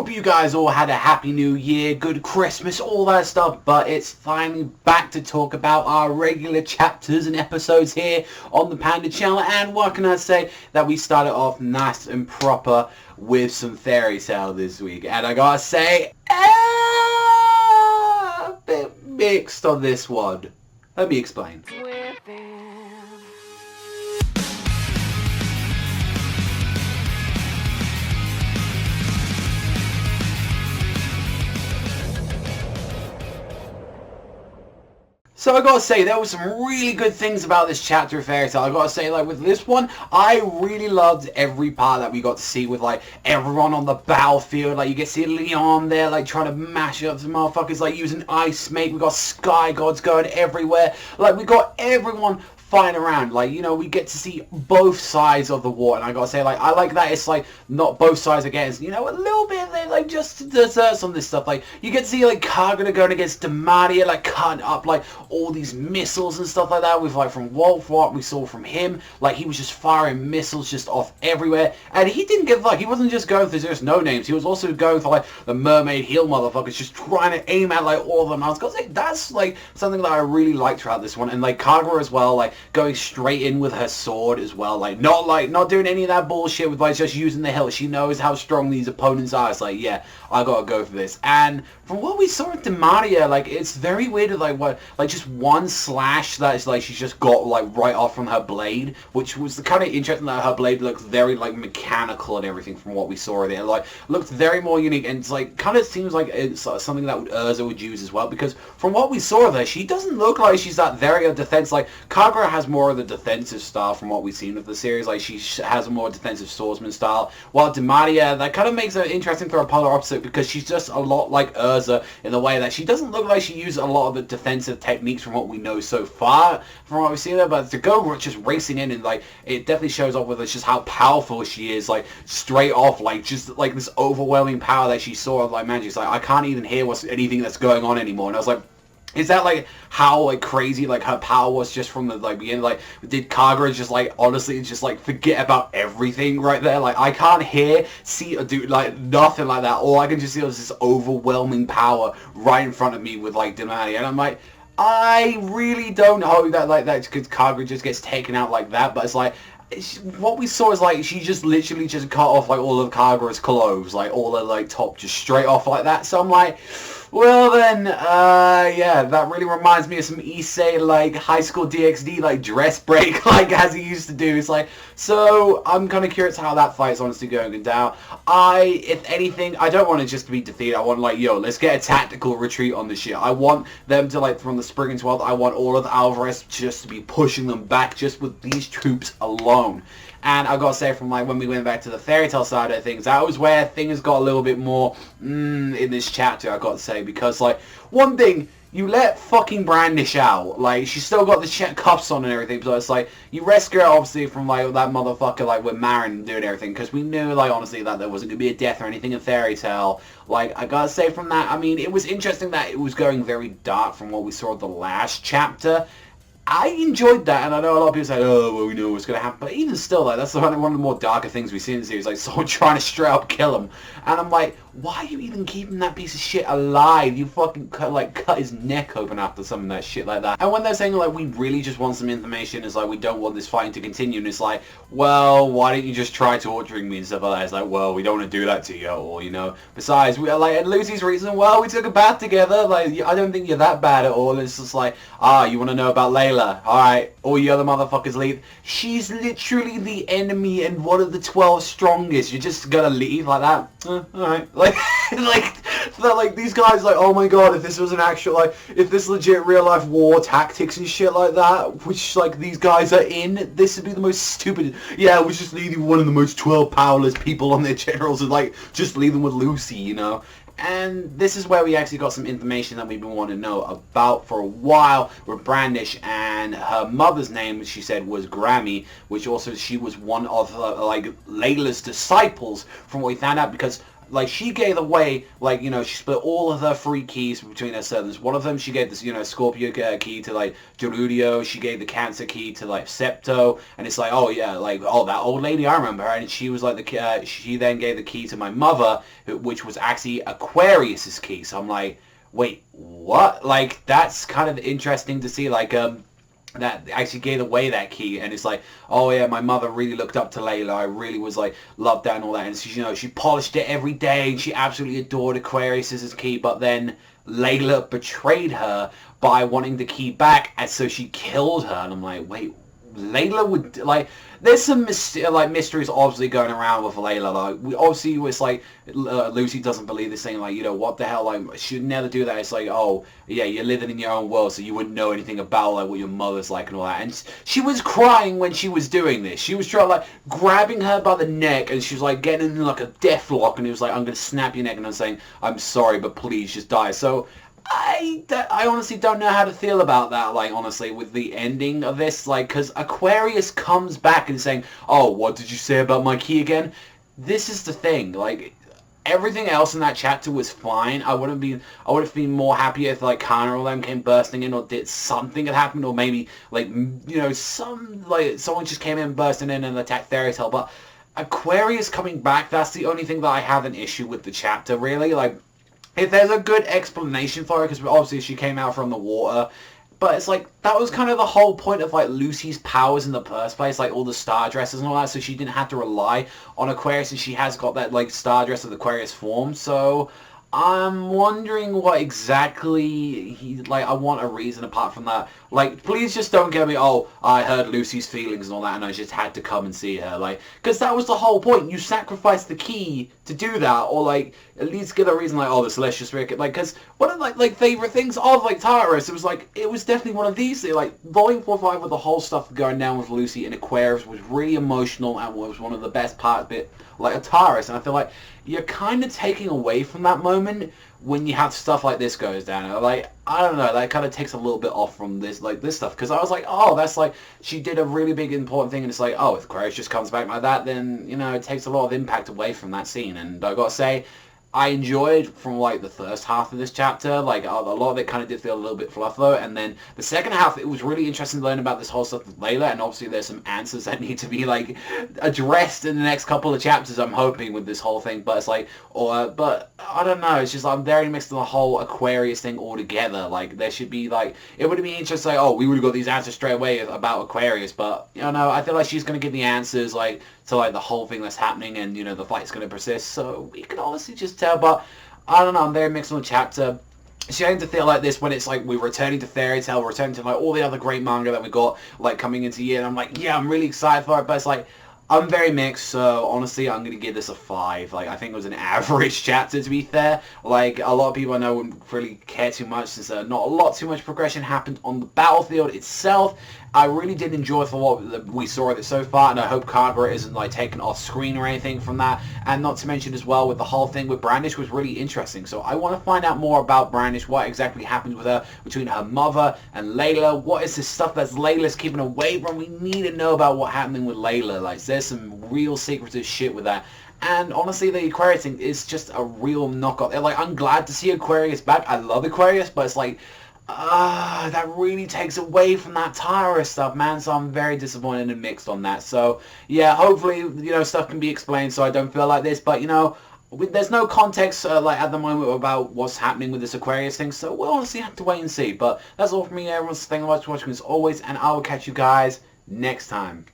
hope you guys all had a happy new year, good Christmas, all that stuff, but it's finally back to talk about our regular chapters and episodes here on the Panda channel. And what can I say, that we started off nice and proper with some fairy tale this week, and I gotta say, a bit mixed on this one. Let me explain. So I gotta say, there was some really good things about this chapter of Fairy Tail. I gotta say, like, with this one, I really loved every part that we got to see with, like, everyone on the battlefield. Like, you get to see Leon there, like, trying to mash up some motherfuckers, like, using Ice Mate. We got Sky Gods going everywhere. Like, we got everyone flying around. Like, you know, we get to see both sides of the war, and I gotta say, like, I like that it's, like, not both sides against, you know, a little bit, like, just desserts on this stuff. Like, you get to see, like, Kagura going against Demaria, like, cutting up, like, all these missiles and stuff like that, with, like, from Wolf, what we saw from him, like, he was just firing missiles just off everywhere, and he didn't give, like, he wasn't just going for just no-names, he was also going for, like, the mermaid heel motherfuckers, just trying to aim at, like, all of them. I was gonna say, that's, like, something that I really liked throughout this one, and, like, Kagura as well, like, going straight in with her sword as well, like, not doing any of that bullshit with, like, just using the hill. She knows how strong these opponents are. It's like, yeah, I gotta go for this. And from what we saw at Demaria, like, it's very weird, like, what, like, just one slash that is, like, she's just got, like, right off from her blade, which was kind of interesting that her blade looks very, like, mechanical and everything from what we saw there. Like, looked very more unique, and it's, like, kind of seems like it's something that Urza would use as well, because from what we saw there, she doesn't look like she's that very defense. Like, Kagura has more of the defensive style from what we've seen of the series. Like, she has a more defensive swordsman style, while Demaria, that kind of makes it interesting for a polar opposite, because she's just a lot like Urza in the way that she doesn't look like she uses a lot of the defensive techniques from what we know so far, from what we've seen there, but to go just racing in, and, like, it definitely shows off with us just how powerful she is, like, straight off, like, just, like, this overwhelming power that she saw of, like, magic. It's like, I can't even hear anything that's going on anymore, and I was like, is that, like, how, like, crazy, like, her power was just from the, like, beginning? Like, did Kagura just, like, honestly just, like, forget about everything right there? Like, I can't hear, see, or do, like, nothing like that. All I can just see is this overwhelming power right in front of me with, like, Demaria. And I'm like, I really don't hope that, like, that because Kagura just gets taken out like that. But it's like, what we saw is, like, she just literally just cut off, like, all of Kagura's clothes, like, all the, like, top just straight off like that. So I'm like, well then, yeah, that really reminds me of some Issei, like, High School DxD, like, dress break, like, as he used to do. It's like, so, I'm kind of curious how that fight's honestly going down. If anything, I don't want it just to be defeated. I want, like, yo, let's get a tactical retreat on this shit. I want them to, like, from the Spring and 12th, I want all of Alvarez just to be pushing them back just with these troops alone. And I gotta say, from, like, when we went back to the Fairy Tail side of things, that was where things got a little bit more in this chapter, I gotta say, because, like, one thing, you let fucking Brandish out, like, she's still got the cuffs on and everything, so it's like, you rescue her, obviously, from, like, that motherfucker, like, with Marin doing everything, because we knew, like, honestly, that there wasn't gonna be a death or anything in Fairy Tail. Like, I gotta say from that, I mean, it was interesting that it was going very dark from what we saw in the last chapter. I enjoyed that, and I know a lot of people say, oh, well, we know what's going to happen, but even still, like, that's one of the more darker things we see in the series, like, someone trying to straight up kill him, and I'm like, why are you even keeping that piece of shit alive? You fucking cut his neck open after some of that shit like that. And when they're saying, like, we really just want some information, it's like, we don't want this fighting to continue, and it's like, well, why didn't you just try torturing me and stuff like that? It's like, well, we don't want to do that to you, or, you know, besides, we are, like, and Lucy's reason, well, we took a bath together, like, I don't think you're that bad at all, and it's just like, you want to know about Layla? Alright, all you other motherfuckers leave. She's literally the enemy and one of the 12 strongest. You're just gonna leave like that? Alright. Like, like, these guys, like, oh my god, if this was an actual, like, if this legit real life war tactics and shit like that, which, like, these guys are in, this would be the most stupid. Yeah, we're just leaving one of the most 12 powerless people on their generals and, like, just leave them with Lucy, you know? And this is where we actually got some information that we've been wanting to know about for a while with Brandish, and her mother's name, she said, was Grammy, which also she was one of like Layla's disciples from what we found out, because like, she gave away, like, you know, she split all of her free keys between her servants. One of them, she gave this, you know, Scorpio key to, like, Gerudio. She gave the Cancer key to, like, Septo. And it's like, oh, yeah, like, oh, that old lady, I remember her. And she was, like, she then gave the key to my mother, which was actually Aquarius's key. So I'm like, wait, what? Like, that's kind of interesting to see, like, that actually gave away that key, and it's like, oh yeah, my mother really looked up to Layla. I really was like, loved that and all that, and she, you know, she polished it every day, and she absolutely adored Aquarius's key. But then Layla betrayed her by wanting the key back, and so she killed her. And I'm like, wait, Layla would, like, there's some mysteries obviously going around with Layla. Like, obviously it's like Lucy doesn't believe this thing. Like, you know, what the hell? Like, she'd never do that. It's like, oh yeah, you're living in your own world, so you wouldn't know anything about like what your mother's like and all that. And she was crying when she was doing this. She was trying, like, grabbing her by the neck, and she was like getting in like a death lock, and it was like, I'm gonna snap your neck, and I'm saying, I'm sorry, but please just die. So I honestly don't know how to feel about that, like, honestly, with the ending of this, like, because Aquarius comes back and saying, oh, what did you say about my key again? This is the thing, like, everything else in that chapter was fine. I would have been more happy if, like, Kana or them came bursting in, or did something had happened, or maybe, like, you know, someone just came in, bursting in and attacked Fairy Tail. But Aquarius coming back, that's the only thing that I have an issue with the chapter, really. Like, if there's a good explanation for it, because obviously she came out from the water, but it's like, that was kind of the whole point of, like, Lucy's powers in the first place, like, all the star dresses and all that, so she didn't have to rely on Aquarius, and she has got that, like, star dress of the Aquarius form. So I'm wondering what exactly I want a reason apart from that. Like, please just don't get me, oh, I heard Lucy's feelings and all that, and I just had to come and see her. Like, because that was the whole point. You sacrificed the key to do that, or, like, at least give a reason, like, oh, the Celestial Spirit, like, because one of, like, favorite things of, like, Tartarus, it was definitely one of these, like, Volume 4-5 with the whole stuff going down with Lucy and Aquarius was really emotional, and was one of the best parts of it, like, Tartarus. And I feel like you're kind of taking away from that moment when you have stuff like this goes down. Like, I don't know, that kind of takes a little bit off from this, like, this stuff, because I was like, oh, that's like, she did a really big important thing, and it's like, oh, if Aquarius just comes back like that, then, you know, it takes a lot of impact away from that scene. And I gotta say, I enjoyed from, like, the first half of this chapter. Like, a lot of it kind of did feel a little bit fluff, though. And then the second half, it was really interesting to learn about this whole stuff with Layla. And obviously there's some answers that need to be, like, addressed in the next couple of chapters, I'm hoping, with this whole thing. But it's like, but I don't know. It's just, I'm very mixed on the whole Aquarius thing altogether. Like, there should be, like, it would be interesting, like, oh, we would have got these answers straight away about Aquarius. But, you know, I feel like she's going to give the answers, like, to, like, the whole thing that's happening, and, you know, the fight's going to persist. So we can honestly just tell. But I don't know, I'm very mixed on the chapter. It's starting to feel like this when it's like we're returning to Fairy Tail, we're returning to, like, all the other great manga that we got, like, coming into the year, and I'm like, yeah, I'm really excited for it. But it's like, I'm very mixed, so honestly, I'm going to give this a 5. Like, I think it was an average chapter, to be fair. Like, a lot of people I know wouldn't really care too much, since not too much progression happened on the battlefield itself. I really did enjoy for what we saw of it so far, and I hope Kagura isn't, like, taken off screen or anything from that. And not to mention as well, with the whole thing with Brandish was really interesting. So I want to find out more about Brandish, what exactly happened with her, between her mother and Layla. What is this stuff that's Layla's keeping away from? We need to know about what happened with Layla. Like, there's some real secretive shit with that. And honestly, the Aquarius thing is just a real knockoff. Like, I'm glad to see Aquarius back. I love Aquarius, but it's like, that really takes away from that Tartarus stuff, man. So I'm very disappointed and mixed on that. So yeah, hopefully, you know, stuff can be explained so I don't feel like this. But, you know, there's no context like at the moment about what's happening with this Aquarius thing. So we'll honestly have to wait and see. But that's all from me, everyone. Thank you very much for watching as always, and I will catch you guys next time.